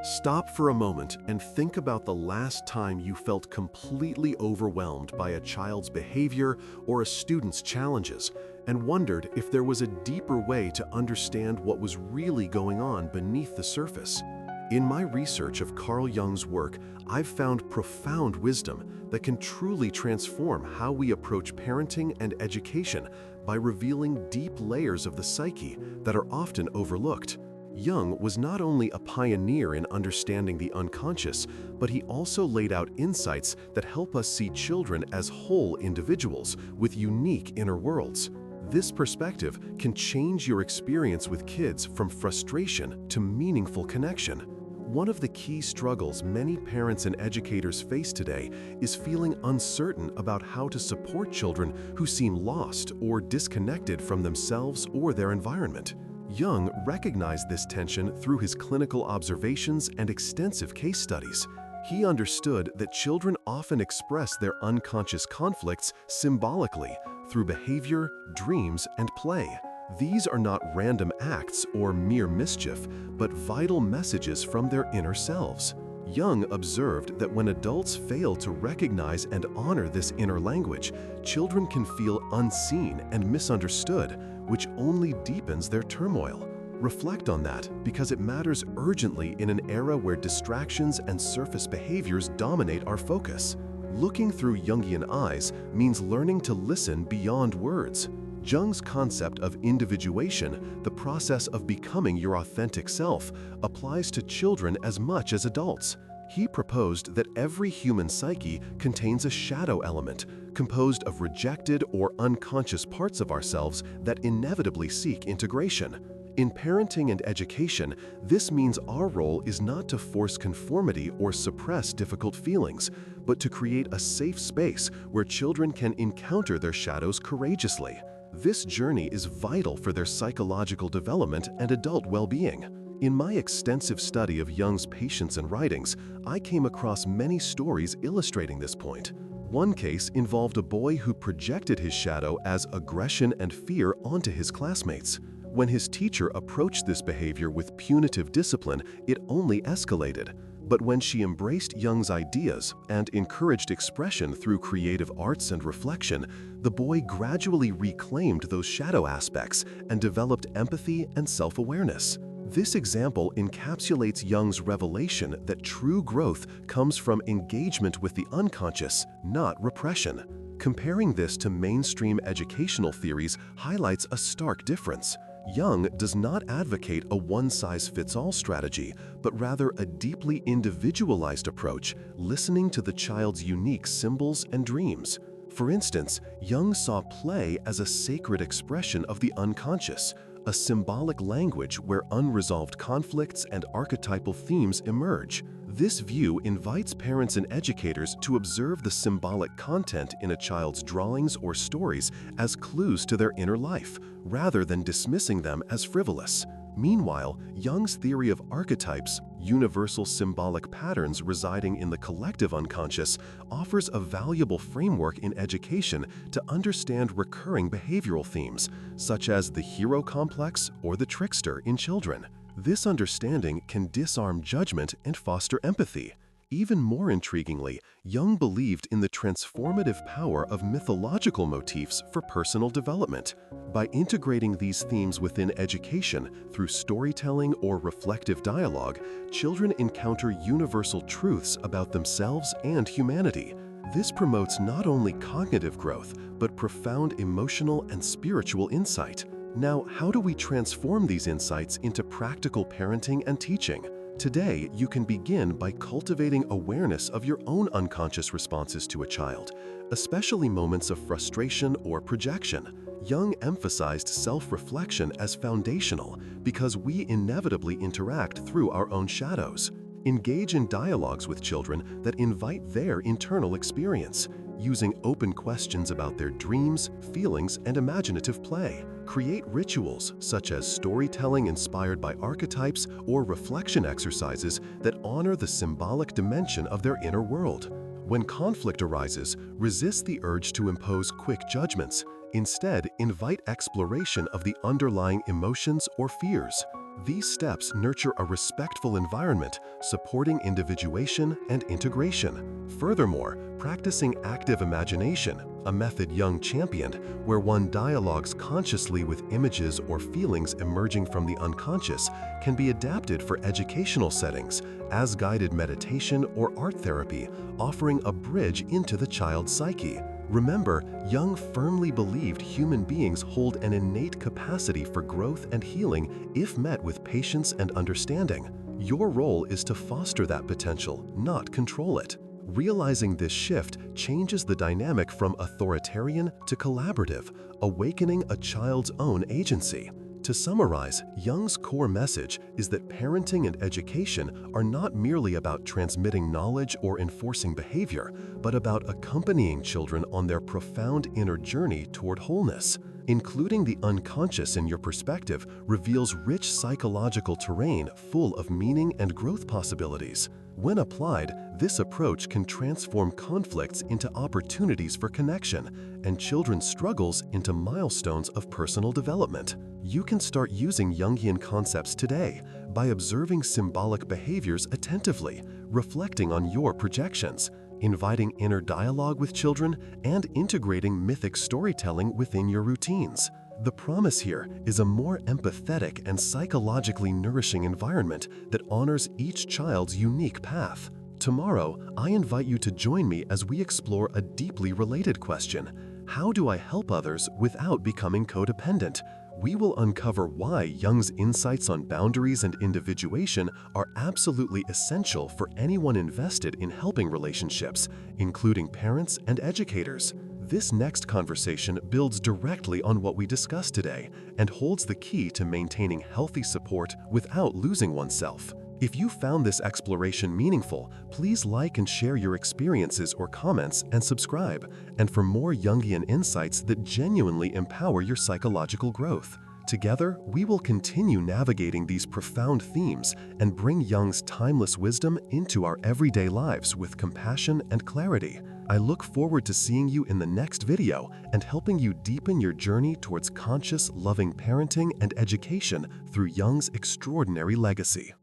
Stop for a moment and think about the last time you felt completely overwhelmed by a child's behavior or a student's challenges and wondered if there was a deeper way to understand what was really going on beneath the surface. In my research of Carl Jung's work, I've found profound wisdom that can truly transform how we approach parenting and education by revealing deep layers of the psyche that are often overlooked. Jung was not only a pioneer in understanding the unconscious, but he also laid out insights that help us see children as whole individuals with unique inner worlds. This perspective can change your experience with kids from frustration to meaningful connection. One of the key struggles many parents and educators face today is feeling uncertain about how to support children who seem lost or disconnected from themselves or their environment. Jung recognized this tension through his clinical observations and extensive case studies. He understood that children often express their unconscious conflicts symbolically through behavior, dreams, and play. These are not random acts or mere mischief, but vital messages from their inner selves. Jung observed that when adults fail to recognize and honor this inner language, children can feel unseen and misunderstood, which only deepens their turmoil. Reflect on that because it matters urgently in an era where distractions and surface behaviors dominate our focus. Looking through Jungian eyes means learning to listen beyond words. Jung's concept of individuation, the process of becoming your authentic self, applies to children as much as adults. He proposed that every human psyche contains a shadow element, composed of rejected or unconscious parts of ourselves that inevitably seek integration. In parenting and education, this means our role is not to force conformity or suppress difficult feelings, but to create a safe space where children can encounter their shadows courageously. This journey is vital for their psychological development and adult well-being. In my extensive study of Jung's patients and writings, I came across many stories illustrating this point. One case involved a boy who projected his shadow as aggression and fear onto his classmates. When his teacher approached this behavior with punitive discipline, it only escalated. But when she embraced Jung's ideas and encouraged expression through creative arts and reflection, the boy gradually reclaimed those shadow aspects and developed empathy and self-awareness. This example encapsulates Jung's revelation that true growth comes from engagement with the unconscious, not repression. Comparing this to mainstream educational theories highlights a stark difference. Jung does not advocate a one-size-fits-all strategy, but rather a deeply individualized approach, listening to the child's unique symbols and dreams. For instance, Jung saw play as a sacred expression of the unconscious, a symbolic language where unresolved conflicts and archetypal themes emerge. This view invites parents and educators to observe the symbolic content in a child's drawings or stories as clues to their inner life, rather than dismissing them as frivolous. Meanwhile, Jung's theory of archetypes, universal symbolic patterns residing in the collective unconscious, offers a valuable framework in education to understand recurring behavioral themes, such as the hero complex or the trickster in children. This understanding can disarm judgment and foster empathy. Even more intriguingly, Jung believed in the transformative power of mythological motifs for personal development. By integrating these themes within education through storytelling or reflective dialogue, children encounter universal truths about themselves and humanity. This promotes not only cognitive growth, but profound emotional and spiritual insight. Now, how do we transform these insights into practical parenting and teaching? Today, you can begin by cultivating awareness of your own unconscious responses to a child, especially moments of frustration or projection. Jung emphasized self-reflection as foundational because we inevitably interact through our own shadows. Engage in dialogues with children that invite their internal experience, using open questions about their dreams, feelings, and imaginative play. Create rituals such as storytelling inspired by archetypes or reflection exercises that honor the symbolic dimension of their inner world. When conflict arises, resist the urge to impose quick judgments. Instead, invite exploration of the underlying emotions or fears. These steps nurture a respectful environment, supporting individuation and integration. Furthermore, practicing active imagination, a method Jung championed, where one dialogues consciously with images or feelings emerging from the unconscious, can be adapted for educational settings, as guided meditation or art therapy, offering a bridge into the child's psyche. Remember, Jung firmly believed human beings hold an innate capacity for growth and healing if met with patience and understanding. Your role is to foster that potential, not control it. Realizing this shift changes the dynamic from authoritarian to collaborative, awakening a child's own agency. To summarize, Jung's core message is that parenting and education are not merely about transmitting knowledge or enforcing behavior, but about accompanying children on their profound inner journey toward wholeness. Including the unconscious in your perspective reveals rich psychological terrain full of meaning and growth possibilities. When applied, this approach can transform conflicts into opportunities for connection and children's struggles into milestones of personal development. You can start using Jungian concepts today by observing symbolic behaviors attentively, reflecting on your projections, inviting inner dialogue with children, and integrating mythic storytelling within your routines. The promise here is a more empathetic and psychologically nourishing environment that honors each child's unique path. Tomorrow, I invite you to join me as we explore a deeply related question: how do I help others without becoming codependent? We will uncover why Jung's insights on boundaries and individuation are absolutely essential for anyone invested in helping relationships, including parents and educators. This next conversation builds directly on what we discussed today and holds the key to maintaining healthy support without losing oneself. If you found this exploration meaningful, please like and share your experiences or comments and subscribe, and for more Jungian insights that genuinely empower your psychological growth. Together, we will continue navigating these profound themes and bring Jung's timeless wisdom into our everyday lives with compassion and clarity. I look forward to seeing you in the next video and helping you deepen your journey towards conscious, loving parenting and education through Jung's extraordinary legacy.